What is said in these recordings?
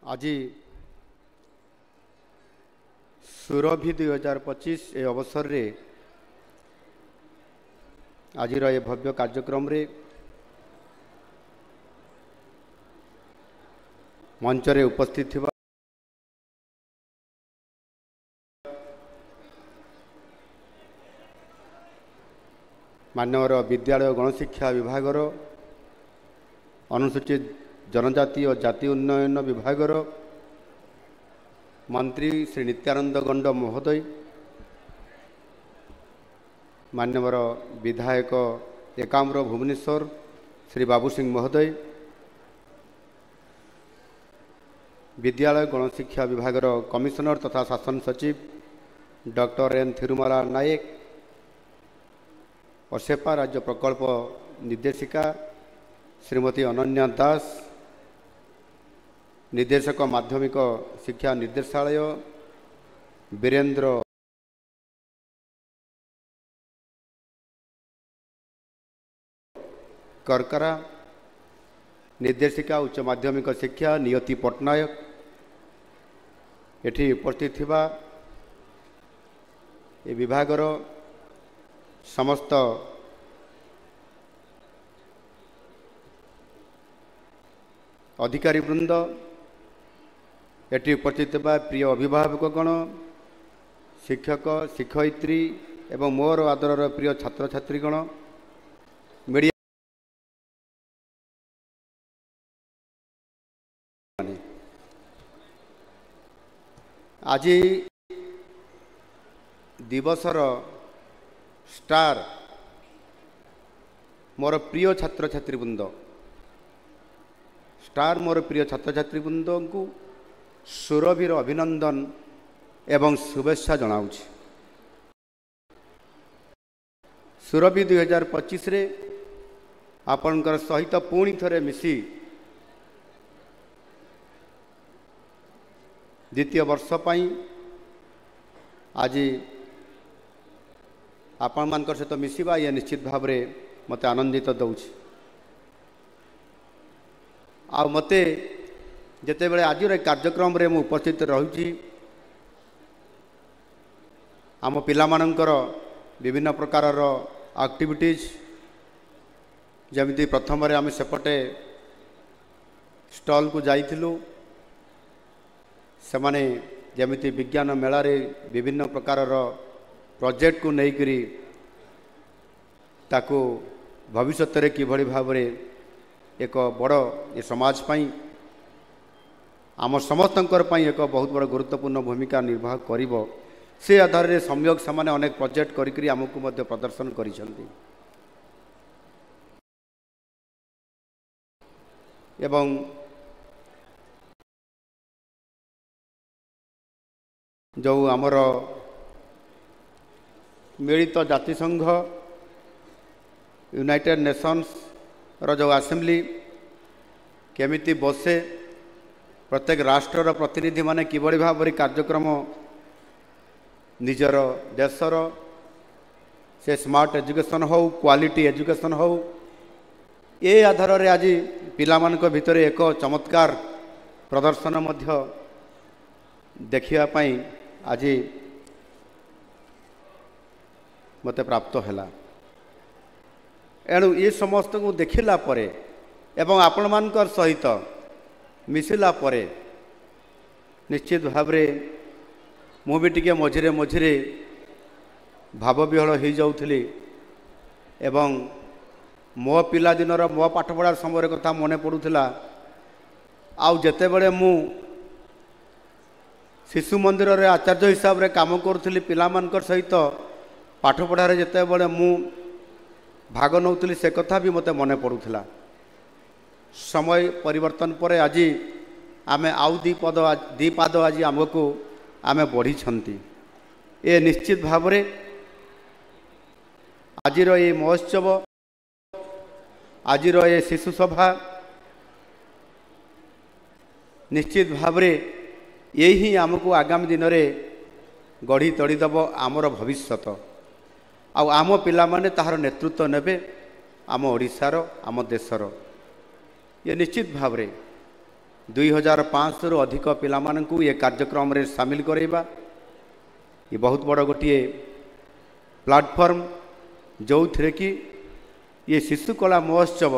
आज सुरभि 2025 ए अवसर रे आज ये भव्य कार्यक्रम रे मंच रे उपस्थित थिबा मानवर विद्यालय गणशिक्षा विभाग अनुसूचित जनजाति और जाति उन्नयन विभाग मंत्री श्री नित्यानंद गंड महोदय, मान्यवर विधायक एकाम्र भुवनेश्वर श्री बाबू सिंह महोदय, विद्यालय गणशिक्षा विभाग कमिशनर तथा शासन सचिव डॉक्टर एन थिरुमाला नायक, असेपा राज्य प्रकल्प निर्देशिका श्रीमती अनन्या दास, निर्देशक माध्यमिक शिक्षा निर्देशालय वीरेंद्र करकरा, निर्देशिका उच्च माध्यमिक शिक्षा नियति पट्टनायक, एठी उपस्थित थिबा ए विभागर समस्त अधिकारी वृंद, एटी उपस्थित प्रिय अभिभावकगण, शिक्षक शिक्षयित्री एवं मोर आदरर प्रिय छात्र छात्रीगण, मीडिया आज दिवसर स्टार मोर प्रिय छात्र छात्रीवृंद, स्टार मोर प्रिय छात्र छात्रीवृंद को सुरभिर अभिनंदन एवं शुभेच्छा जनाऊछि। सुरभि 2025 रे आपनकर सहित पुणी थरे मिसी द्वितीय वर्ष पाई आज आपण मानकर सहित मिसिबा ये निश्चित भाव रे मते आनंदित दउछि। आ मते जेते बेले आज कार्यक्रम रे मु उपस्थित रहुछि, आम पिलामानंकर विभिन्न प्रकारर एक्टिविटीज जमिति प्रथम रे आम सेपटे स्टॉल को जाइथिलु, सेमाने जमिति विज्ञान मेला रे विभिन्न प्रकारर प्रोजेक्ट को नहीं करी ताकू भविष्य रे किभଳି भाबरे एक बड़ ये समाज पाई आम समस्तंकर पाई एक बहुत बड़ गुरुत्वपूर्ण भूमिका निर्वाह करिवो, से आधार रे संयोग समान अनेक प्रोजेक्ट करी आमको मध्य प्रदर्शन करिसेंती। एवं जो आमर मिलित जातिसंघ यूनाइटेड नेशंस रो जो असेंबली केमिति बसे, प्रत्येक राष्ट्र प्रतिनिधि माने किभଳି भाବରେ कार्यक्रम निजर देशर से स्मार्ट एजुकेशन हो, क्वालिटी एजुकेशन हो, ये आधार रे आज पिलामानक भितरे एक चमत्कार प्रदर्शन मध्य देखिया पाई आज मते प्राप्त हैला। एणु ये समस्त को देखिला परे एवं आपण मानकर सहित मिसिला परे निश्चित भाव रे मु भी टिके मझिरे मझिरे भाव विहल हो जाउथली एवं मो पिला दिनर मो पाठ पढ़ार समय कथा मने पड़ुथिला। आउ जेते बेले मु शिशु मंदिर रे आचार्य हिसाब रे काम करूथली पिलामानकर सहित पाठ पढ़ारे जेते बेले मु भाग नौथली से कथा भी मते मने पड़ुथिला। समय परिवर्तन पर आज आमे आउ दी पाद आज आमको आमे बढ़ी छंती। ए निश्चित भाव रे आजिर ये महोत्सव, आजिर ये शिशु सभा निश्चित भाव रे यही आमको आगामी दिन रे गढ़ी तोड़ी दब आमर भविष्यत। आम पिला माने ताहार नेतृत्व नेबे आम ओडिशार आम देशर। ये निश्चित भाव रे 2500 अधिक पिलामानंकु ये कार्यक्रम रे शामिल करेबा। ये बहुत बड़ गोटे प्लाटफर्म जो थे कि ये शिशु कला महोत्सव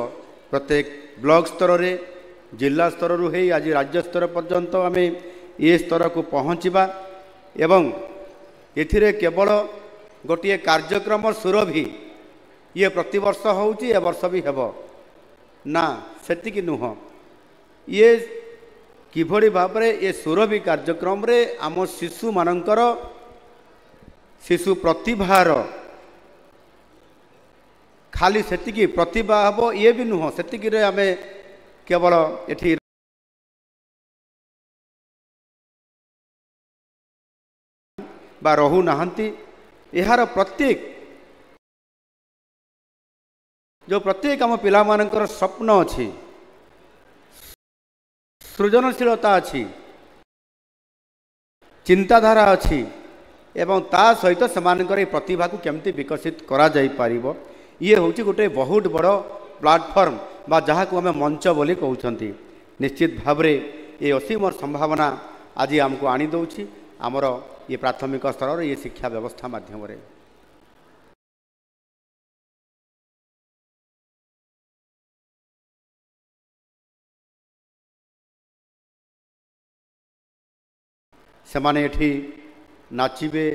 प्रत्येक ब्लॉक स्तर रे जिला स्तर रु है आज राज्य स्तर पर्यंत आम ये स्तर को पहुँचवा एवं एथिरे केवल गोटे कार्यक्रम सुरभि ये प्रतिवर्ष होउची ए वर्ष भी हेब ना सेतिकी नुह ये किभली भाव में ये सुरभि कार्यक्रम रे आम शिशु मानकर शिशु प्रतिभार खाली सेतिकी प्रतिभा हम ये भी नुह सेतिकी रे आमे केवल एठी बा रहू नाहंती यार प्रत्येक जो प्रत्येक आम पिला मानकर स्वप्न अच्छी सृजनशीलता अच्छी चिंताधारा अच्छी एवं ता सहित से प्रतिभा को केमती विकसित करा जाई पारिबो ये हूँ गोटे बहुत बड़ प्लाटफर्म बा जहाँ को आम मंच बोली कहते निश्चित भाव में ये असीम संभावना आज आमको आनी दौछि आमर ये प्राथमिक स्तर ये शिक्षा व्यवस्था माध्यम रे। सेमाने एठी नाचिबे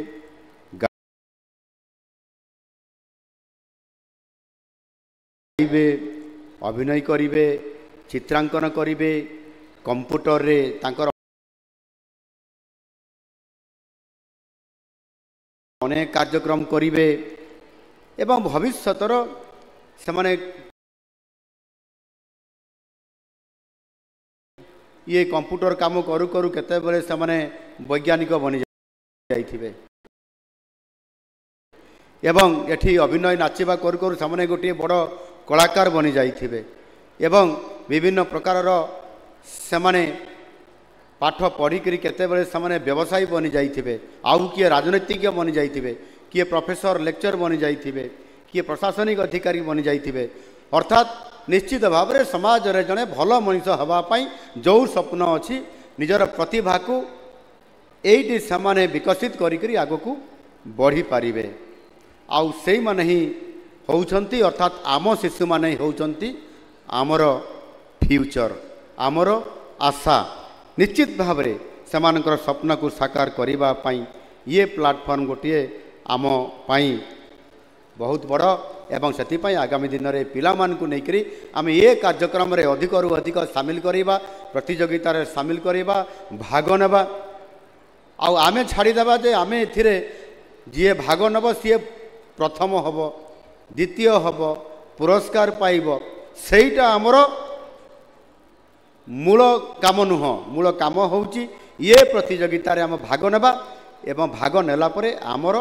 गाइबे अभिनय करिवे चित्रांकन करिवे कंप्यूटर रे तांकर अनेक कार्यक्रम करिवे एवं भविष्यतर सेमाने ये कंप्यूटर काम करू करू केते बेले सेमाने वैज्ञानिक बनि जाइथिबे एवं एठी अभिनय नाचिबा करू करू सेमाने गोटे बड़ कलाकार बनि जाइथिबे एवं विभिन्न प्रकारर सेमाने पाठ पढ़ी करी केते बेले सेमाने व्यवसायी बनि जाइथिबे आउ किए राजनीतिज्ञ बनि जाइथिबे किए प्रोफेसर लेक्चर बनि जाइथिबे किए प्रशासनिक अधिकारी बनि जाइथिबे अर्थात निश्चित भाव में समाज रे जड़े भल मनीष हवापाई जो स्वप्न अच्छी निजर प्रतिभा को यही से विकसित करी आग को बढ़ी पारे आउ से माने ही होउछंती अर्थात आम शिशु माने होउछंती आमर फ्यूचर आमर आशा निश्चित भाव में सेमानकर स्वप्न को साकार करबा पई ये प्लाटफर्म गोटे आम पाई बहुत बड़ एवं से आगामी दिन में पिला मानकु नेकरी आम ये कार्यक्रम रे अधिक रु अधिक सामिल करिबा प्रतियोगिता रे सामिल करिबा भाग नेबा आउ आमे छाड़ीदेबा जे आमे एथिरे जी भाग नेब सी प्रथम हब द्वितीय हब पुरस्कार पाइब सेटा आमर मूल काम नुह मूल काम होउची ये प्रतियोगिता रे आम भाग नेबा एवं भाग नेला परे आमर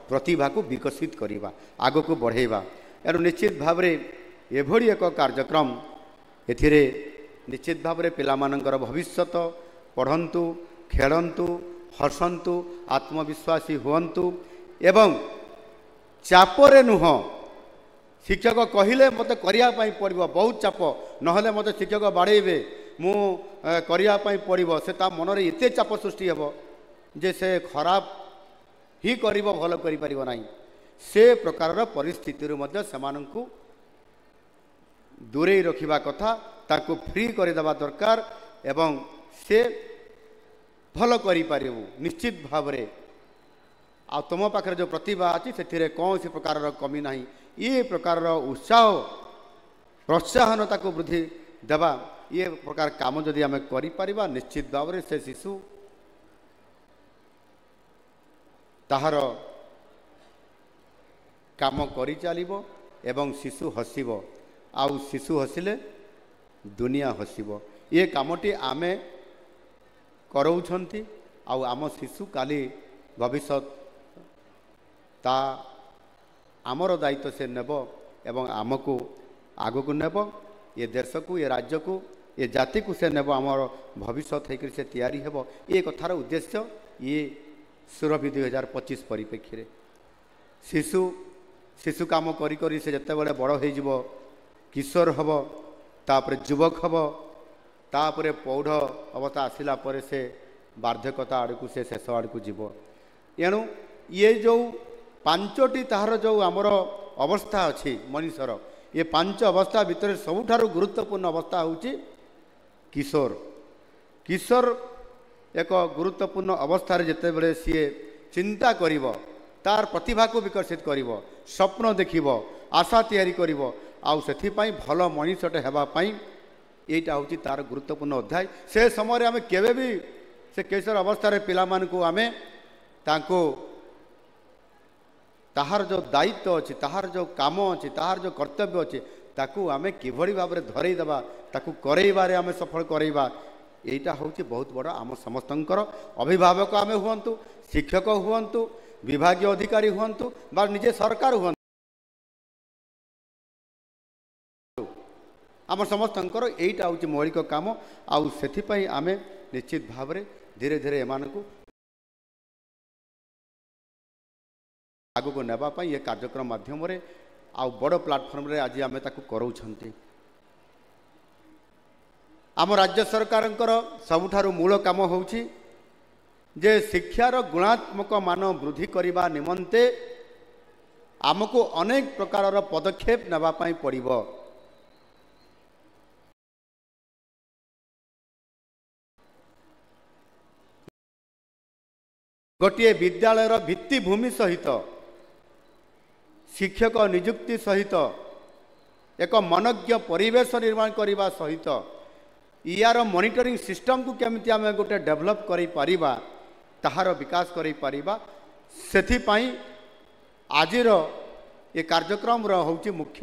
प्रतिभा को विकसित करवा आग को बढ़ेबा एनु निश्चित भाव में एभली एक कार्यक्रम एथिरे निश्चित भाव में पिला मानकर भविष्यत पढ़ंतु खेलंतु हसंतु आत्मविश्वासी हुअंतु एवं चापरे नुह शिक्षक कहले मत करिया पई पड़िबो बहुत चाप नहले मत शिक्षक बाड़ेबे मु करिया पई पड़िबो से ता मन रे एते चाप सृष्टि हेबो जे से खराब ही करिबो भल करि परिबो नाही से प्रकार परिस्थिति मध्य सेमानंकु दूरे रखिबा कथा ताको फ्री करदेवा दरकार एवं से भल करि पारिबु निश्चित भाव में आ तुम पाखे जो प्रतिभा अच्छी से कौन सी प्रकार कमी ना ये प्रकार उत्साह प्रोत्साहन ताको वृद्धि देवा ये प्रकार काम जदि आम करिपरिबा निश्चित भाव में से शिशु ताहार काम करि चलिबो एवं शिशु हसिबो आउ शिशु हसिले दुनिया हसिबो ये कामटी आमे करौछंती आउ आम शिशु काली भविष्य ता आमर दायित्व से नेब एवं आमको आगको नेब ये देश को ये राज्य को ये जाति को से नेब आमर भविष्य होकर से तैयारी हेब ये कथार उद्देश्य ये सुरभि 2025 परिप्रेक्षी शिशु शिशु काम करी करी से जिते बड़े बड़ हो किशोर हम तापर युवक हम तापरे पौढ़ अवस्था आसला पर से बार्धक्यता आड़ को से शेष आड़ को जीव एणु ये जो पांचटी ताहार जो आमर अवस्था अच्छी मनीषर ये पांच अवस्था भितर सबुठारु गुरुत्वपूर्ण अवस्था होची किशोर किशोर एक गुरुत्वपूर्ण अवस्था जिते बड़े सी चिंता करिवो तार प्रतिभा को विकसित करिवो स्वप्न देखिवो आशा तैयारी करिवो आउ सेथि पई भल मनीषटे हेबा पई एटा होची तार गुरुत्वपूर्ण अध्याय से समय आमे केबे भी से किशोर अवस्था रे पिला मान को आमे तांको ताहार जो दायित्व अच्छी ताहार जो काम अच्छी ताहार जो कर्तव्य अच्छी ताकू आमे किभଳି भाबरे धरई देबा ताकू करैबारे आमे सफल करैबा एटा होची बहुत बड़ा आम समस्तंकर अभिभावक आमे हुअंतु शिक्षक हुअंतु विभागीय अधिकारी हुअंतु बा निजे सरकार हुअंतु आम समस्तंकर एटा होची मौलिक काम आउ सेथि पई आमे निश्चित भाबरे धीरे धीरे एमानकु आगु को नेबा पई ये कार्यक्रम माध्यम रे आउ बड़ प्लाटफॉर्म रे आज आमे ताकु करौछंती आम राज्य सरकारंकर सबुठारु मूल काम होउची जे शिक्षार गुणात्मक मान वृद्धि करबा निमंते आमको अनेक प्रकार पदक्षेप नेबा पई पड़िबो गोटे विद्यालयर भित्तिभूमि सहित शिक्षक नियुक्ति सहित एक मनज्ञ परिवेश निर्माण करने सहित यार मॉनिटरिंग सिस्टम को केमिति आमे गोटे डेवलप करि परिबा ताहार विकास करि परिबा सेथिपाई आजिर ये कार्यक्रम होउची मुख्य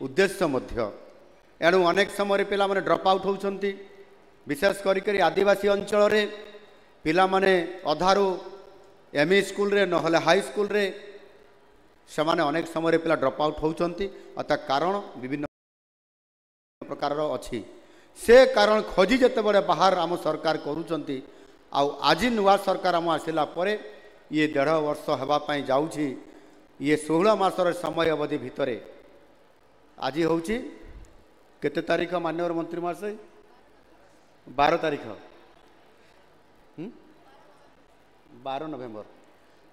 उद्देश्य मध्य एणु अनेक समय पिला माने ड्रॉप आउट होउछंती विशेष करी आदिवासी अंचल रे पिला माने अधारू एमई स्कूल रे नहले हाई स्कूल रे समाने अनेक समय पिला ड्रॉप आउट होउछंती अता कारण विभिन्न प्रकार अच्छी से कारण खोजी जते बड़े बाहर आम सरकार करूचंती आउ आज नुआ सरकार आम आसिला परे ये 1.5 वर्ष हेबा पई जाउची ये 16 मासर समय अवधि भितरे आज होउची केते तारीख माननीय मंत्री महाशय 12 तारीख 12 नवेम्बर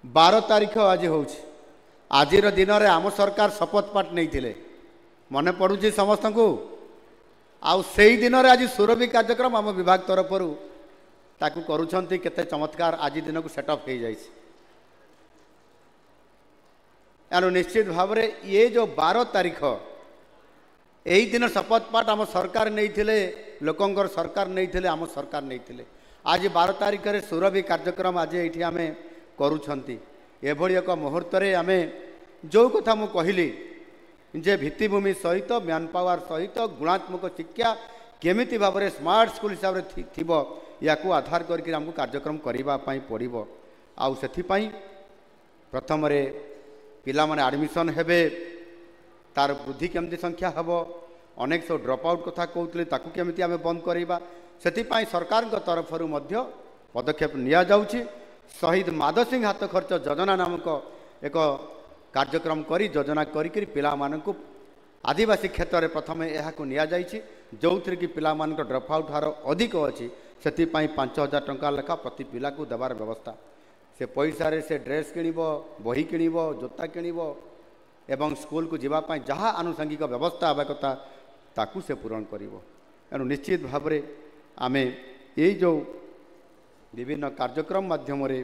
12 तारीख आज होउची आजिर दिन में आम सरकार शपथ पाठ नहीं मन पड़ुची समस्त को आउ से दिन में आज सुरभि कार्यक्रम आम विभाग तरफ ताकू करुछंती केते चमत्कार आज दिन को सेटअप हो जाए एणु निश्चित भाव में ये जो 12 तारीख यही दिन शपथ पाठ आम सरकार नहीं लोकंर सरकार नहीं आम सरकार नहीं आज 12 तारीख में सुरभि कार्यक्रम आज ये आम करुछंती एभली एक मुहूर्त आम जो कथा मु कहली जे भित्तिभूमि सहित मैन पावर सहित गुणात्मक शिक्षा केमिति भाव में स्मार्ट स्कूल हिसाब से थिबो याकू आधार करके हमको कार्यक्रम करने पड़ो आउ से प्रथम रे पिला माने एडमिशन हेबे तार वृद्धि केमती संख्या हम अनेक सब ड्रॉप आउट कथा कहते ताकू केमिति आमे बंद करवा से सरकार तरफ पदक्षेप निया जाउची शहीद माधव सिंह हाथ खर्च योजना नामक एक कार्यक्रम करी योजना करी पिला मानकु आदिवासी क्षेत्र में प्रथम यह निया जाइछि जो थी कि पिला मानक ड्रॉप आउट हार अधिक अच्छी से 5,000 टंका लेखा प्रति पिला को देवार व्यवस्था से पैसा रे से ड्रेस किनिबो बही किनिबो जोता किनिबो एवं स्कूल को जीवापाई जहाँ आनुषंगिक व्यवस्था आवा कथा ताकू से पूरण करिवो एणु निश्चित भाव में आमे ये जो विभिन्न कार्यक्रम माध्यम रे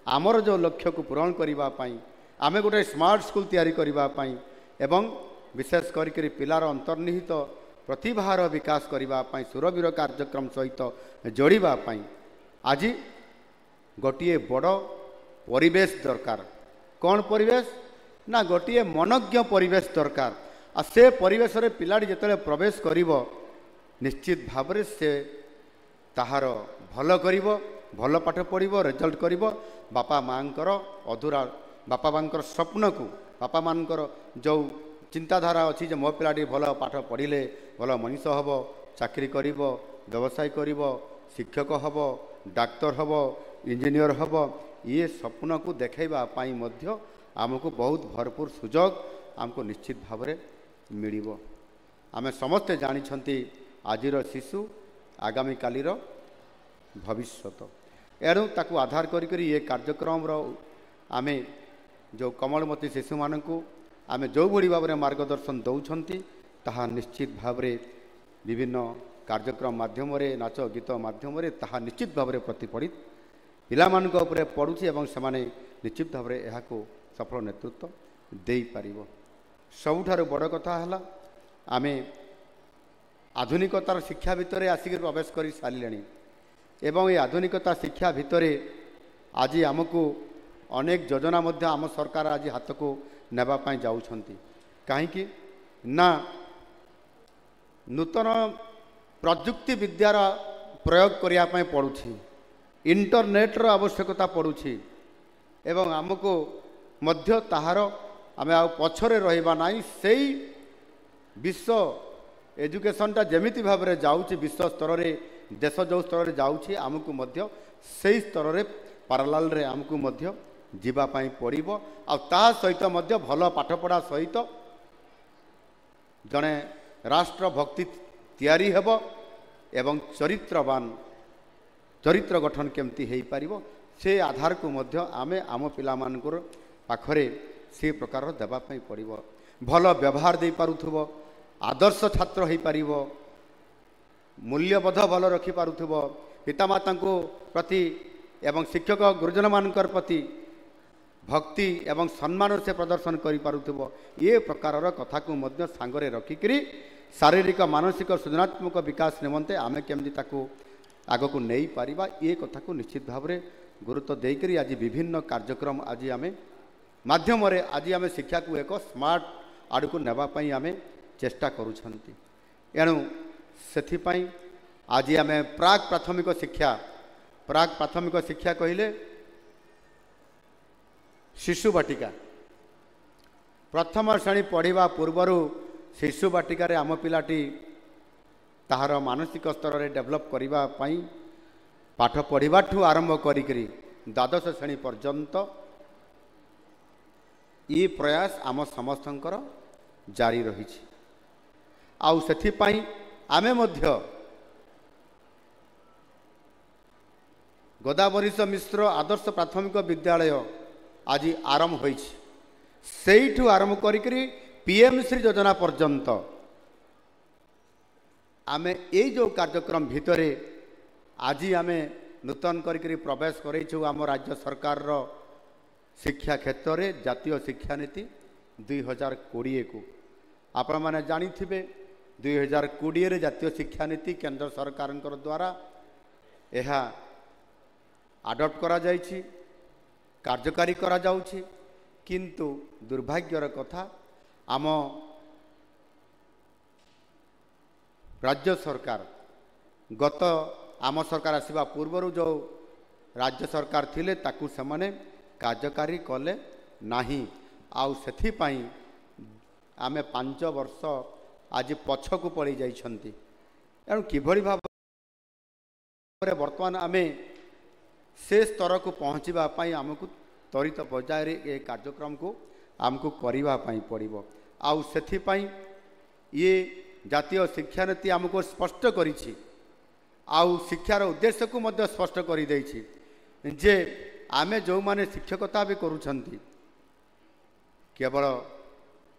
आमर जो लक्ष्य को पूरण करने आमे गोटे स्मार्ट स्कूल तैयारी करने एवं विशेष करी पिलार अंतर्निहित प्रतिभार विकास करने सुरवीर कार्यक्रम सहित जोड़ापी आज गोटे बड़ परिवेश दरकार कौन परिवेश ना गोटे मनज्ञ परिवेश दरकार आ से परिवेश रे पिलाटी जिते प्रवेश करिवो निश्चित भाव में से ताहार भल करिवो भल पाठ पढ़िबो रिजल्ट करिवो बापा मांकर अधूरा बापा मांकर स्वप्न को बापा मांकर जो चिंताधारा अच्छी जे मो पिलाटी भल पाठ पढ़िले भल मनीष हम चाकरी करिवो व्यवसाय करिवो शिक्षक हम डाक्तर हम इंजीनियर हम ये स्वप्न को देखैबा पाई मध्य आमको बहुत भरपूर सुजोग आमको निश्चित भाव में मिलिबो आमे समस्ते जानिछंती आजिर शिशु आगामी कालीर भविष्यत। एणु ताकू आधार करी ये कार्यक्रम आमे जो कमलमती शिशु मानू आमे जो भली भाव में मार्गदर्शन दौरान ताहा निश्चित भाव विभिन्न कार्यक्रम माध्यम नाच गीत माध्यम ताहा निश्चित भाव प्रतिफलित पिलामानक उपरे पड़ुछि एवं सेमाने निश्चित भाव में यह सफल नेतृत्व दे पारिबो। सबुठारु बड़ कथा है आमे आधुनिकतार शिक्षा भितर आसिक प्रवेश कर सारे एवं ये आधुनिकता शिक्षा भितर आज आमको अनेक योजना मध्य आम सरकार आज हाथ को नेबापाई जाउछंती कहीं ना नूतन प्रजुक्ति विद्यार प्रयोग करने पड़ुछि इंटरनेटर आवश्यकता पड़ुछि एवं आमको मध्य ताहार आमे आ पछरे रहिबा नाही सेई विश्व एजुकेशनटा जमिति भाव में जाउछि विश्व स्तर रे देश जो स्तर रे जाउछि आमको मध्य सेई स्तर रे पारालाल रे आमको मध्य जीवा पाई पड़िबो आ ता सहित मध्य भल पाठपढ़ा सहित जड़े राष्ट्र भक्ति तैयारी हेबो एवं चरित्रवान चरित्र गठन केमती हो पारिबो से आधार को मध्य आमे आम पिलामानकर पाखरे से प्रकार देवाई पड़ो भल व्यवहार दे पारुथबो आदर्श छात्र हो पारिबो मूल्यबोध भल रखि पारुथबो पितामाता प्रति एवं शिक्षक गुरुजन मानकर प्रति भक्ति एवं सम्मान से प्रदर्शन करि पारुथबो ये प्रकार कथा को मध्य सांगरे रखिकरी शारीरिक मानसिक सृजनात्मक विकास निमंते आमे केमती ताकू आग को नहीं पारिबा ये कथा को निश्चित भाव में गुरुत्व देकरी आज विभिन्न कार्यक्रम आज आमे माध्यम रे आज आमे शिक्षा को एक स्मार्ट आड़ को नेबापाई आमे चेष्टा करुछंती एणु सेथिपाई आज आमे प्राक प्राथमिक शिक्षा कहले शिशु बाटिका प्रथम श्रेणी पढ़िबा पूर्वर शिशु बाटिकार आम पिलाटी ताहार मानसिक स्तर रे डेभलप करिबा पई पाठ पढ़िबा ठू आरंभ करिकरी द्वादश श्रेणी पर्यंत ये प्रयास आम समस्तंकर जारी रही आउ सेथिपाई आमे मध्य गोदावरीश मिश्र आदर्श प्राथमिक विद्यालय आज आरंभ होइछि सेइठू आरंभ करिकरी पीएमश्री योजना पर्यंत आमे ये जो कार्यक्रम भितरे आज आमे नूतन करिकरी प्रवेश करेछु आम राज्य सरकार रो शिक्षा क्षेत्र में जातीय शिक्षा नीति 2020 को आपण माने जानी थिबे 2020 रे जातीय शिक्षा नीति केंद्र सरकार द्वारा यह आडप्ट करा जाइछि कार्यकारी करा जाउछि किंतु दुर्भाग्यर कथा आम राज्य सरकार गत आम सरकार आसवा पूर्वर जो राज्य सरकार थिले ताकू सेमाने कार्यकारी कले नाही आउ सेथिपाई आमे 5 वर्ष आज पछकू पड़ी जाइछंती एणु किभଳି भाव वर्तमान आमे से स्तर को पहुँचवा आमको त्वरित पर्यायर ये कार्यक्रम को आमको करने पड़ो आउ सेथिपाई ये जातीय शिक्षा नीति आमको स्पष्ट करिछि आउ शिक्षार उद्देश्य को मध्य स्पष्ट कर देछि जे आमे जो माने शिक्षकता भी करूछंती केवल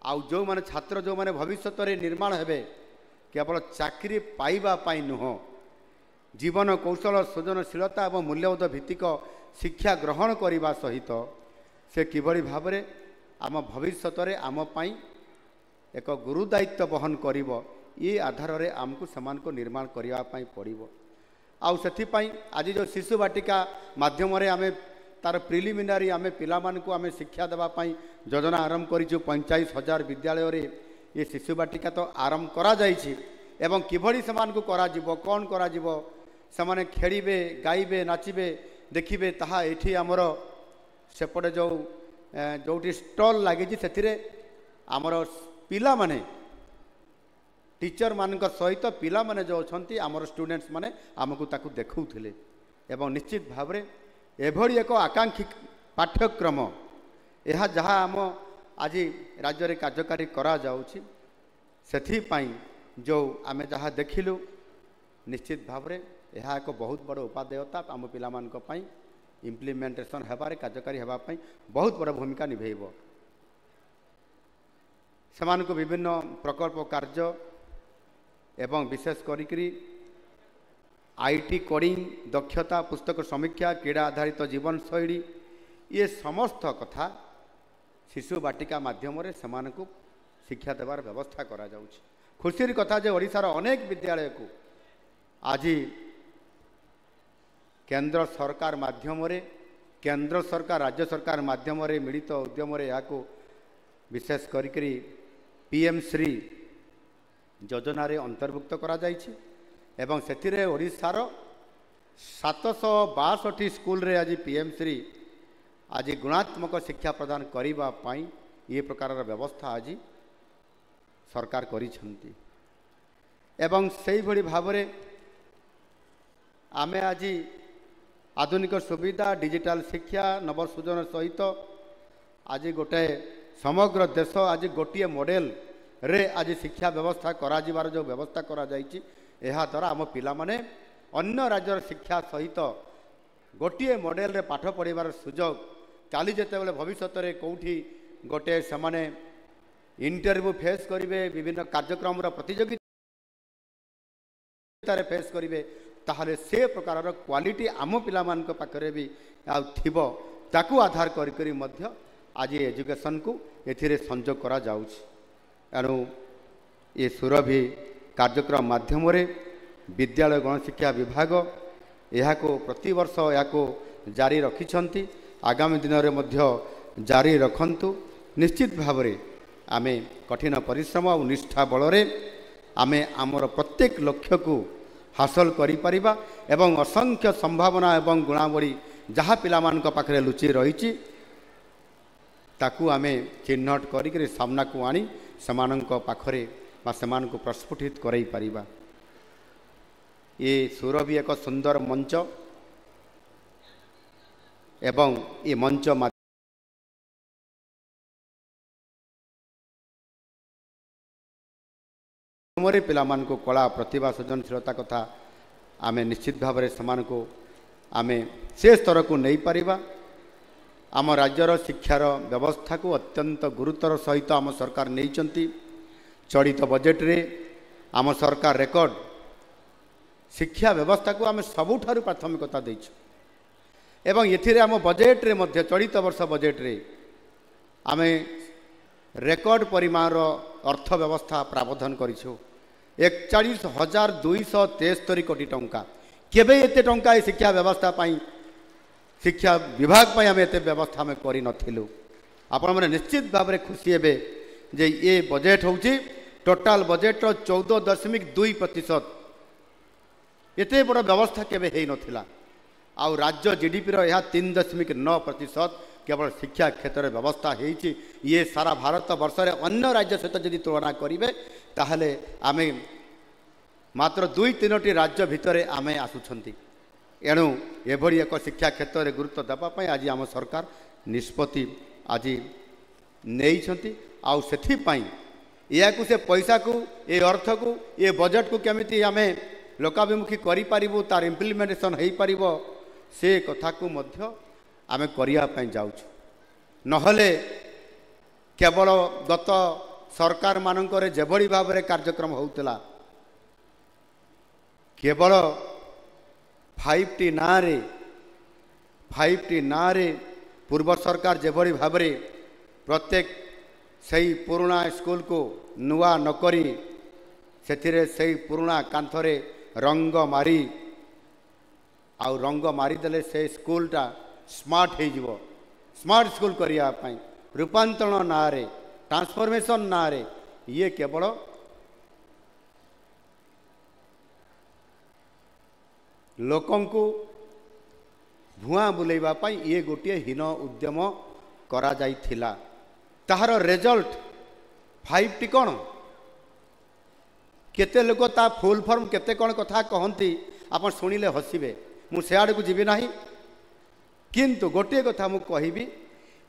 आउ जो माने छात्र जो माने भविष्य रे निर्माण हेबे केवल चाकरी पाइबा पाई नुह जीवन कौशल सृजनशीलता और मूल्यबोध भित्तिक शिक्षा ग्रहण करने सहित से किभଳି भाव में आम भविष्य रे आम पाई एक गुरु दायित्व बहन करिवो ये आधार रे आमको समान को निर्माण करने पड़ो आउ सेथिपाई आज जो शिशु बाटिका माध्यम रे आमे तार प्रिलिमिनारी आमे पिला मानकु आमे शिक्षा देवाई योजना आरंभ करिछु 45,000 विद्यालय रे ये शिशु बाटिका तो आरंभ करा जाइछि एवं किभଳି समान को करा जिवो कोन करा जिवो समाने खेलिबे गाइबे नाचिबे देखिबे ताहा एठी हमर सेपटे जो जोटी स्टॉल लागिछि सेथिरे हमर पिला माने टीचर मानक सहित पिला माने जो अछंती हमर स्टूडेंट्स माने हमकु ताकु देखौथिले एवं निश्चित भाव में एभଳି एक आकांक्षी पाठ्यक्रम यह जहाँ आम आज राज्य रे कार्यकारी करा जाउछि सेथिपाई जो आमे जहाँ देखिलु निश्चित भाव में यह एक बहुत बड़ उपादेयता आम पाई इम्प्लीमेंटेशन होबार कार्यकारी होगापी बहुत बड़ भूमिका निभेब से विभिन्न प्रकल्प कार्य एवं विशेष करी आईटी कोडिंग दक्षता पुस्तक समीक्षा क्रीड़ा आधारित जीवन शैली ये समस्त कथा शिशु बाटिका माध्यम से शिक्षा देवार व्यवस्था करा जाउछि। खुशीर कथा जे ओडिशार अनेक विद्यालय को आज केंद्र सरकार माध्यम केंद्र सरकार राज्य सरकार माध्यम मिलित उद्यम विशेष करी पीएम श्री योजना अंतर्भुक्त करा जाइछि एवं सेथिरे ओडिशार 762 स्कूल रे आज पीएम श्री आज गुणात्मक शिक्षा प्रदान करिबा पाई ये प्रकार व्यवस्था आज सरकार करिछंती एवं सेही भली भाबरे आमे आज आधुनिक सुविधा डिजिटल शिक्षा नवसृजन सहित आज गोटे समग्र देश आज गोटे मॉडल रे आज शिक्षा व्यवस्था करा जिवार जो व्यवस्था करा जाइछि एहा द्वारा आम पिला माने अन्य राज्यर शिक्षा सहित गोटे मॉडल रे पाठ पढ़िबार सुजोग चली जेते बेले भविष्य रे कोठी गोटे समाने इंटरव्यू फेस करिवे विभिन्न कार्यक्रम प्रतियोगिता फेस करिवे ताहले से प्रकार क्वालिटी आम पिला मानक पाखरे भी थिबो ताकू आधार करी करी मध्य आज एजुकेशन को एथिरे संजोग करा जाउछि। एणु ये सुरभि कार्यक्रम माध्यम विद्यालय गणशिक्षा विभाग यह प्रति वर्ष या जारी रखिछंती आगामी दिन में जारी रखंतु। निश्चित भाव में आमे कठिन परिश्रम और निष्ठा बल आमे आमर प्रत्येक लक्ष्य को हासिल करिपरिबा एवं असंख्य संभावना एवं गुणावली जहाँ पिला मानक पाखरे लुचि रही ताकू आमे चिन्हट करी सामना को आनी समानक पाखरे बा समानक प्रस्फुटित करई परिबा। ये सुरभि एक सुंदर मंच एवं ये मंच पिला मानक कला प्रतिभा सृजनशीलता कथा आमे निश्चित भाव में समान को आमे से स्तर को नहीं पारिबा। आम राज्यर शिक्षार व्यवस्था को अत्यंत गुरुतर सहित आम सरकार नहीं चलित बजेट रे आम सरकार रेकर्ड शिक्षा व्यवस्था को आम सबुठारु प्राथमिकता देइछु एवं एथिरे आम बजेट रे मध्य चलित वर्ष बजेट रे आम रेकर्ड परिमाण अर्थ व्यवस्था प्रावधान करिछु 41,273 कोटी टंका केबे एते टंका ए शिक्षा व्यवस्था पाई शिक्षा विभाग पाई आम एते व्यवस्था में करि नथिलु। आपण माने निश्चित भाव में खुशी हेबे जे ये बजेट होउची टोटाल बजेट 14.2% एते बड़ व्यवस्था केबे हेई नथिला। आउ राज्य जीडीपी रो यह 3.9% केवल शिक्षा क्षेत्र में व्यवस्था होती। ये सारा भारत वर्ष रे अन्य राज्य सहित जदि तुलना करेंगे ताहले आमे मात्र 2-3टी राज्य भितर आमे आसुछंती। एणु एभली एक शिक्षा क्षेत्र में गुरुत्व देवाई आज आम सरकार निष्पत्ति आज नहीं आउ सेथिपाई या से पैसा को ये अर्थ को ये बजेट को केमिति आमे लोकाभिमुखी करि पारिबो तार इम्प्लीमेंटेशन हो पारिबो से कथा को मध्य आमे करिया पई जाउछु। नहले केवल गत सरकार मानकर जेभली भाव में कार्यक्रम होउतला केवल 5T ना रे पूर्व सरकार जेभली भाव में प्रत्येक सही पुराना स्कूल को नुआ नकरी सेथिरे सही पुराना कांथरे रंग मारी आउ रंग मारिदेले से स्कूलटा स्मार्ट हो स्मार्ट स्कूल करने रूपांतरण ना रे ट्रांसफॉर्मेशन ना रे ये केवल लोकं को भुआ बुलेबा पाई ये गोटे हीन उद्यम करा जाइथिला। ताहार रिजल्ट 5T कौन केते लोक ता फुल फॉर्म केते कौन कथा कहती आप शुणिले हसबे मु से आड़ को जीवी ना किंतु गोटे कथा मु कहबी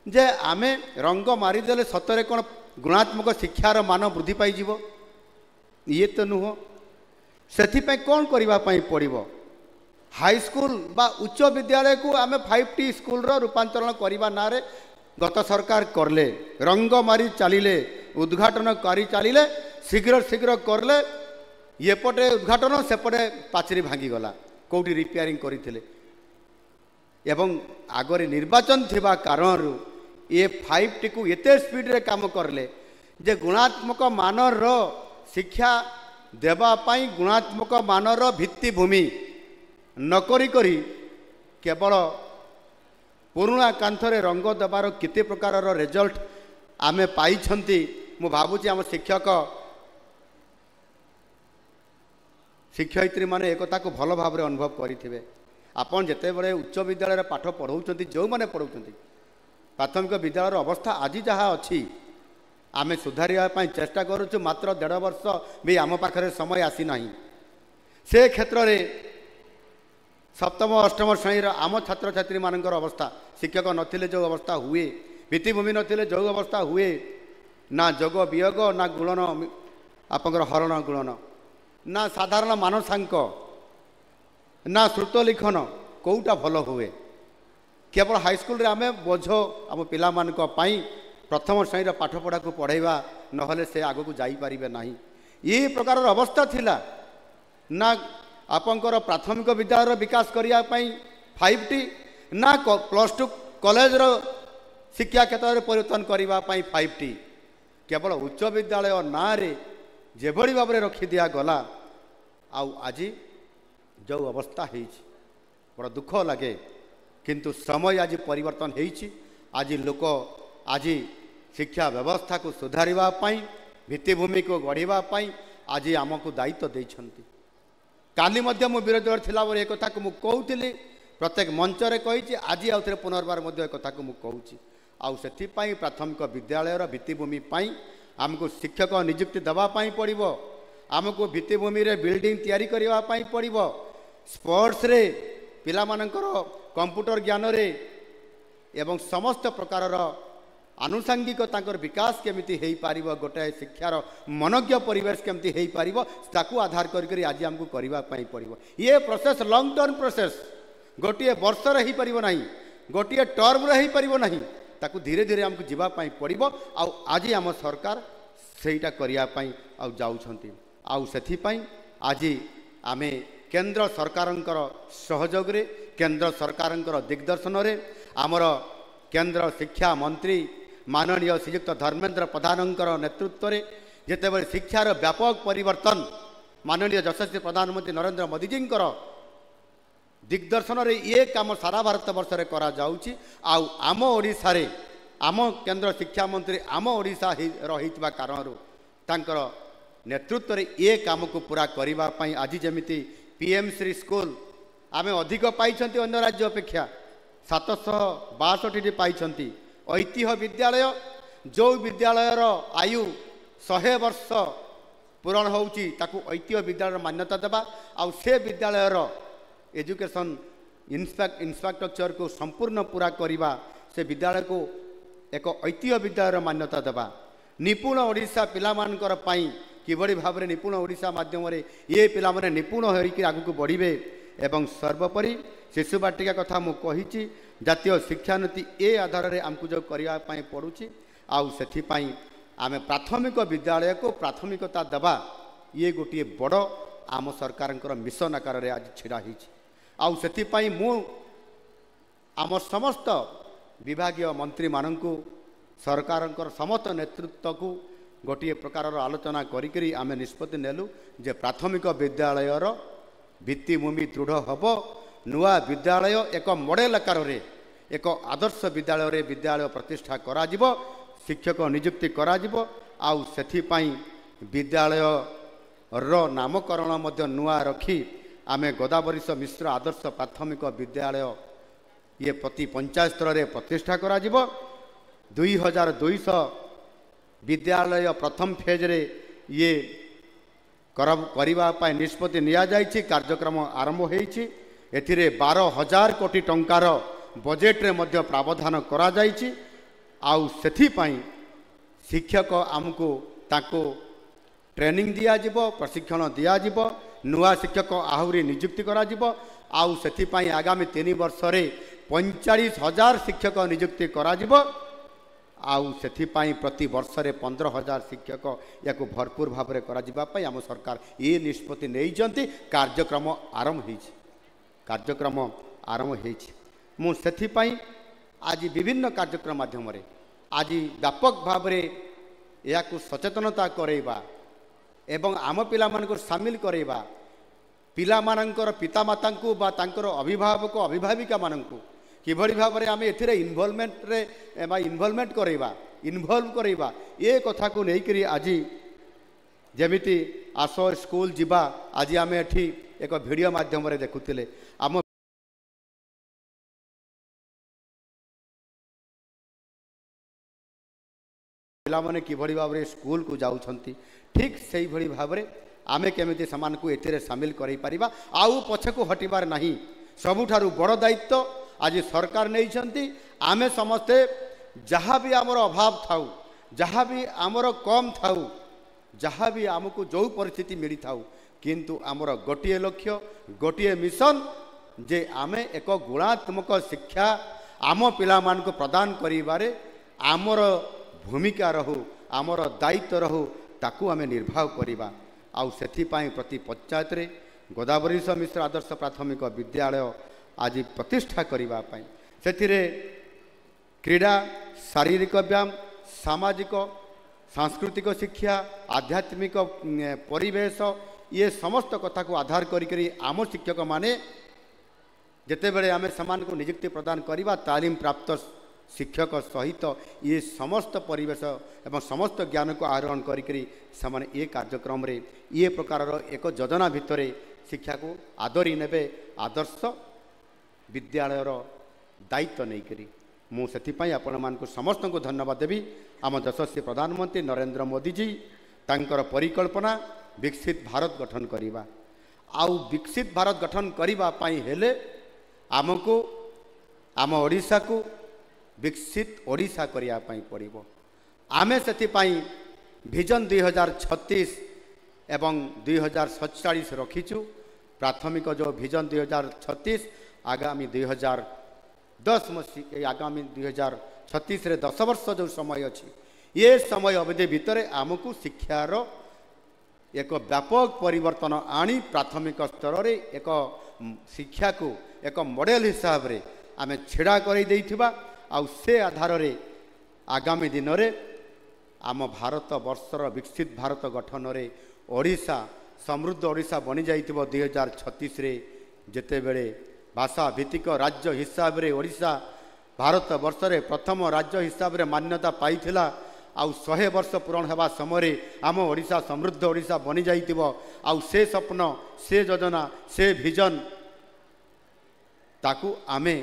जे आमे रंग मारिदेले सतरे कौन गुणात्मक शिक्षार मान वृद्धि पाई ये तो नुह से कौन करने पड़ो हाईस्कल बा उच्च विद्यालय को आम 5T स्कूल रूपांतरण करने ना गत सरकार करले रंग मारी चलिले उद्घाटन करी चलिले शीघ्र शीघ्र करले एपटे उद्घाटन सेपटे पाचेरी भांगीगला कौटी रिपेयरिंग करते एवं आगरे निर्वाचन थिबा कारण ये 5T को एते स्पीड रे काम करले जे गुणात्मक मानर शिक्षा देवाई गुणात्मक मानर भित्तिभूमि नकरी करी केवल पुराणा कांथरे रंग देवार केते प्रकार रिजल्ट आमे पाइछंती मु भाबुची आम शिक्षक शिक्षयित्री माने एकता को भल भाव में अनुभव करेंगे आपन जिते बड़े उच्च विद्यालय पाठ पढ़ाऊँ जो मैंने पढ़ाऊँ प्राथमिक विद्यालय अवस्था आज जहाँ अच्छी आमे सुधारिया चेष्टा करुचु मात्र 1.5 वर्ष भी आम पाखे समय आसी ना से क्षेत्र में सप्तम अष्टम श्रेणी आम छात्र छात्री मान अवस्था शिक्षक नथिले जो अवस्था हुए भित्तिभूमि नथिले जो अवस्था हुए ना जोग वियोग ना गुणन आपंकर हरण गुणन ना साधारण मानसांक ना श्रुत लिखन कौटा भल हुए केवल हाईस्कल आम बोझ आम पाई प्रथम श्रेणी पाठपढ़ा को पढ़ाइबा नहले से आग को जापारे ना ये प्रकार अवस्था थिला ना आपंकर प्राथमिक विद्यालय विकास करने 5T ना +2 कॉलेज शिक्षा क्षेत्र में परिवर्तन करने 5T केवल उच्च विद्यालय ना जेभली भाव में रखी दिया गला आज जो अवस्था है बड़ा दुख लगे किंतु समय आज परिवर्तन होइछि आज लोक आज शिक्षा व्यवस्था को सुधारिवाई भित्तिभूमि को गढ़ापी आज आमको दायित्व देइछंती काली मध्य मु विरोधी दल थिला एक कथा को मु कहूली प्रत्येक मंचरे कही आज आउ थे पुनर्बार एक कथा को मु कहूची आउ सेथिपाई प्राथमिक विद्यालय भित्तिभूमि आमको शिक्षक नियुक्ति दवापाई पड़ो आमको भित्तिभूमि रे बिल्डिंग तैयारी करने पड़ो स्पोर्ट्स रे पिला मानकर कंप्यूटर ज्ञान रे एवं समस्त प्रकार आनुषांगिक तांकर विकास केमिति हेई पारिबो गोटे शिक्षार मनज्ञ परिवेश केमिति हेई पारिबो ताकू आधार करी आज आमको करबा पई पड़िबो ये प्रोसेस लॉन्ग टर्म प्रोसेस गोटे वर्ष रे हेई पारिबो नाही गोटे टर्म रे हेई पारिबो नाही ताकू धीरे धीरे आमको जीवा पई पड़िबो आ आज आम सरकार सेईटा करिया पई आ जाउछंती आ सेथि पई आज आमे केंद्र सरकारंकर सहयोग रे केंद्र सरकारंकर दिग्दर्शन रे आमर केंद्र शिक्षा मंत्री माननीय श्रीयुक्त धर्मेंद्र प्रधानंकर नेतृत्व में जितेबाला शिक्षार व्यापक परिवर्तन माननीय यशस्वी प्रधानमंत्री नरेंद्र मोदी जी दिग्दर्शन रे ये काम सारा भारत वर्ष में करा जाउची आम ओडिशा रे आम केंद्र शिक्षा मंत्री आम ओडिशा रहितबा कारणरू तांकर नेतृत्व रे ये काम को पूरा करबा पई आज जेमिति PM श्री स्कूल आमे अधिक पाइछंती अन्य राज्य अपेक्षा 762 पाइछंती ऐतिह्य विद्यालय जो विद्यालयर आयु 100 वर्ष पूरण होउची ताकू ऐतिह्य विद्यालय मान्यता देबा आउ से विद्यालयर एजुकेशन इंफ्रास्ट्रक्चर को संपूर्ण पूरा करवा से विद्यालय को एक ऐतिह्य विद्यालय मान्यता देबा निपुण ओडिशा पिला मानकर पई किबड़ी भाव में निपुण ओडिशा माध्यम ये पिला माने निपुण होइकि आगु को बढ़िबे एवं सर्वोपरि शिशु बाटिका कथा मु कहिछि जातीय शिक्षा नीति ए आधार रे आमको जो करिया पई पड़ुछि आउ सेथि पई आमे प्राथमिक विद्यालय को प्राथमिकता देबा ये गोटे बड़ आम सरकारंकर मिशन आकार रे आज छिड़ा हिछि आउ सेथि पई मु आम समस्त विभागीय मंत्री माननकु सरकारंकर समस्त नेतृत्व को गोटे प्रकार आलोचना करी आमे निष्पत्ति नेलु जे प्राथमिक विद्यालयर भित्तिभूमि दृढ़ हब नुआ विद्यालय एक मॉडल आकार रे एक आदर्श विद्यालय रे विद्यालय प्रतिष्ठा करा जिवो शिक्षक नियुक्ति करा जिवो आउ सेथि पई विद्यालय रो नामकरण मध्य नुआ रखी आमे गोदावरीश मिश्र आदर्श प्राथमिक विद्यालय ये प्रति पंचायत स्तर रे प्रतिष्ठा करा जिवो 2200 विद्यालय प्रथम फेज रे ये करने निष्पत्ति निया जाइछि कार्यक्रम आरंभ होइछि एथिरे 12,000 कोटी टंकार बजेट रे मध्य प्रावधान करा जाइछि आउ सेथि पई शिक्षक आमको ताको ट्रेनिंग दिया जिवो प्रशिक्षण दिया जिवो नुआ शिक्षक आहरी नियुक्ति कराजिबो आउ सेथिपाई आगामी 3 वर्षरे 45,000 शिक्षक नियुक्ति कराजिबो आउ सेथिपाई प्रति वर्षरे 15,000 शिक्षक या भरपूर भाव में कराजिबापाई आम सरकार ये निष्पत्ति नहीं कार्यक्रम आरंभ होइछि कार्यक्रम आरंभ होइछि मु सेथिपाई आज विभिन्न कार्यक्रम माध्यम रे आज व्यापक भाव में या सचेतनता करेबा एवं आम पिला मानक सामिल करेबा पिला मानकर पितामाता को बा तांकर अभिभावक अभिभाविका मानक किभଳି भाବରେ ଆମେ ଏଥିରେ ଇନଭଲଭମେଣ୍ଟ କରେଇବା ଇନଭଲ୍ଭ କରେଇବା ଏ କଥାକୁ ନେଇକରି ଆଜି ଯେମିତି ଆସ ସ୍କୁଲ ଯିବା ଆଜି ଆମେ ଏଠି ଏକ ଭିଡ଼ିଓ ମାଧ୍ୟମରେ ଦେଖୁଥିଲେ ଆମ ପିଲାମାନେ କିଭଳି ଭାବରେ ସ୍କୁଲକୁ ଯାଉଛନ୍ତି ଠିକ୍ ସେଇଭଳି ଭାବରେ ଆମେ କେମିତି ସେମାନଙ୍କୁ ଏଥିରେ ସାମିଲ କରାଇପାରିବା ଆଉ ପଛକୁ ହଟିବାର ନାହିଁ ସବୁଠାରୁ ବଡ଼ ଦାୟିତ୍ୱ आज सरकार नहीं आमे समस्ते जहाँ भी आमर अभाव थाउ जहाँ भी आमर कम थाउ जहाँ भी आमको जो परिस्थिति मिली थाउ किंतु आमर गोटे लक्ष्य गोटे मिशन जे आमे एक गुणात्मक शिक्षा आम पिला मान को प्रदान करिबारे आमर भूमिका रहू आमर दायित्व रहू ताकू आमे निर्वाह करिबा आउ सेथिपाई प्रति पंचायत रे गोदावरीश मिश्र आदर्श प्राथमिक विद्यालय आज प्रतिष्ठा करने से क्रीड़ा शारीरिक व्यायाम सामाजिक सांस्कृतिक शिक्षा आध्यात्मिक परिवेश ये समस्त कथा को आधार करी आम शिक्षक माने जितेबले आम समान को नियुक्ति प्रदान करवा तालीम प्राप्त शिक्षक सहित ये समस्त परिवेश एवं समस्त ज्ञान को आहरण करी समान ये कार्यक्रम रे ये प्रकार एक योजना भितर शिक्षा को आदरी नेबे आदर्श विद्यालयर दायित्व नहीं करी मुझे आपण मानक समस्त को धन्यवाद देवी आम यशस्वी प्रधानमंत्री नरेंद्र मोदी जी तांकर परिकल्पना विकसित भारत गठन करवा आउ विकसित भारत गठन करने हेले आमको आम ओडिशा को विकसित ओडिशा करने पड़ो आमे से विजन 2036 एवं 2047 रखीचु प्राथमिक जो विजन 2036 आगामी 2010 मसीह आगामी 2036 रे 10 वर्ष जो समय अच्छी ये समय अवधि भितर आमको शिक्षार एक व्यापक परिवर्तन आनी प्राथमिक स्तर रे एक शिक्षा को एक मॉडल हिसाब रे आमे छेड़ा कर आउ से आधार रे आगामी दिन रे आम भारत वर्षर विकसित भारत गठन रे ओडिशा समृद्ध ओडिशा बनी जाइथिबो 2036 रे जेतेबेले भाषा भित्तिक राज्य हिसाब रे ओडिशा भारत वर्ष रे प्रथम राज्य हिसाब रे मान्यता पाइथिला आउ 100 वर्ष पूरण हेबा समय आम ओडिशा समृद्ध ओडिशा बनी जाइथिबो आउ से स्वप्न से योजना से विजन ताकू आमे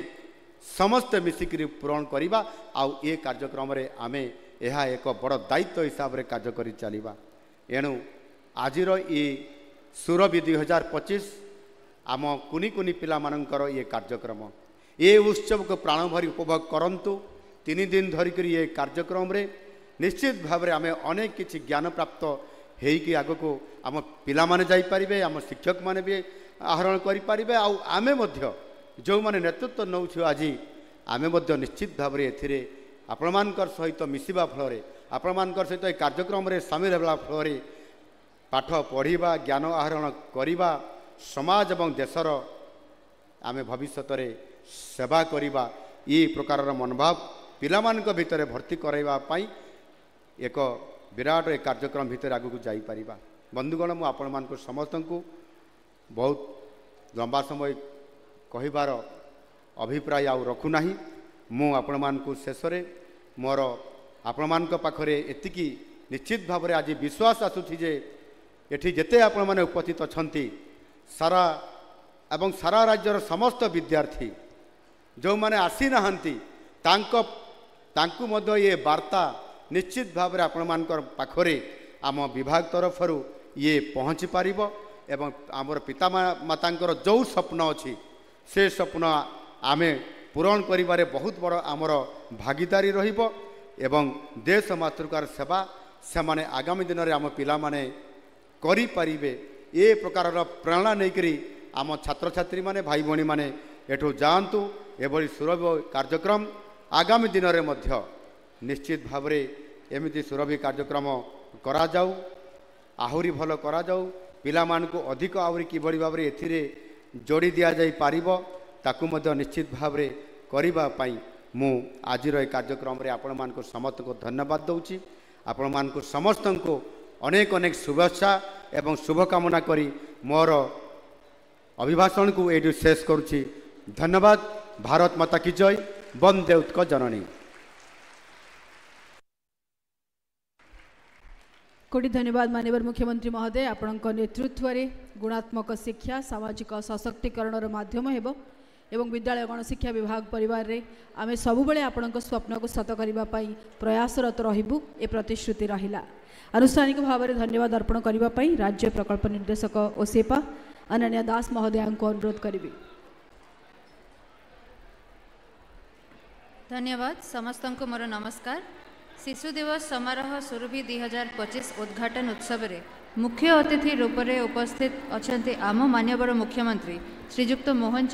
समस्त मिसिकरी पूरण करिबा आउ ये कार्यक्रम रे आमे यह एक बड़ दायित्व हिसाब रे कार्य करि चलिबा एणु आजिर ये सुरभि 2025 आम कुनी कुनी पिला मानकर ये कार्यक्रम ये उत्सव को प्राण भरी उपभोग करंतु 3 दिन धरिक ये कार्यक्रम रे निश्चित भाव में आम अनेक किसी ज्ञान प्राप्त होगी आग को आम पिला माने जाई परिबे आम शिक्षक माने भी आहरण करि परिबे आउ आमे मध्य जो माने नेतृत्व नौछु आज आमे मध्य निश्चित भाव में एथिरे आपण मानकर सहित मिसिबा फल आपण मानकर सहित ए कार्यक्रम रे शामिल हेबा फल पाठ पढ़िबा ज्ञान आहरण करिबा समाज एवं देशर आमे भविष्य रे सेवा करिबा ये प्रकार मनोभाव पिला मानक भितर भर्ती कराइबा पई एक विराट एक कार्यक्रम भितर आगु जाई परिबा बंधुगण मु आपण मानक समस्त को बहुत लंबा समय कहिबार अभिप्राय आउ रखु नाही मु आपण मानक शेष रे मोर आपण मानक पाखरे एतिकी निश्चित भाव में आज विश्वास आसुछि जे एठी जेते आपण माने उपस्थित अछंती सारा एवं सारा राज्यर समस्त विद्यार्थी जो माने आसी नाहंती तांकु मध्य ये वार्ता निश्चित भाव में आपण मानकर पाखरे आम विभाग तरफरु ये पहुँची पारिबो एवं आमर पिता मातांकर जो स्वप्न अच्छी से स्वप्न आमे पूरण करिबारे बहुत बड़ आमर भागीदारी रहिबो एवं देश मातृकार सेवा से माने आगामी दिन में आम पिला माने करि परिबे ए प्रकार प्रेरणा नहीं आम छात्र छात्री माने भाई भौणी माने एठू जातु एभली सुरभि कार्यक्रम आगामी दिन में निश्चित भाव एमती सुरभि कार्यक्रम करा जाऊ आहुरी भल करा जाऊ पिला मानकु अधिक आहुरी किभली भाव एथिरे जोड़ी दिया जाई पारिबो ताकू मध्य निश्चित भाव करिबा पई मु आजिर ए कार्यक्रम रे आपण मानकु समस्त को धन्यवाद दउची आपण मानकु समस्त को अनेक अनेक शुभेच्छा एवं शुभकामना करी मोर अभिभाषण को ये शेष करुच्ची। धन्यवाद। भारत माता की जय। वंदे उत्कल जननी। कोटी धन्यवाद माननीय मुख्यमंत्री महोदय आपणक नेतृत्व में गुणात्मक शिक्षा सामाजिक सशक्तिकरण माध्यम हेबो एवं विद्यालय गणशिक्षा विभाग परिवार रे आमे सबु बेले आपणक स्वप्न को सत करबा पई प्रयासरत रहिबु ए प्रतिश्रुति रहिला। आनुष्ठानिक भाव में धन्यवाद अर्पण करबा पई राज्य प्रकल्प निर्देशक ओसेपा अनन्या दास महोदय को अनुरोध करी। धन्यवाद। समस्त को मोर नमस्कार। शिशु दिवस समारोह सुरभि 2025 उद्घाटन उत्सव रे मुख्य अतिथि रूप में उपस्थित अच्छा आम माननीय मुख्यमंत्री श्रीजुक्त मोहन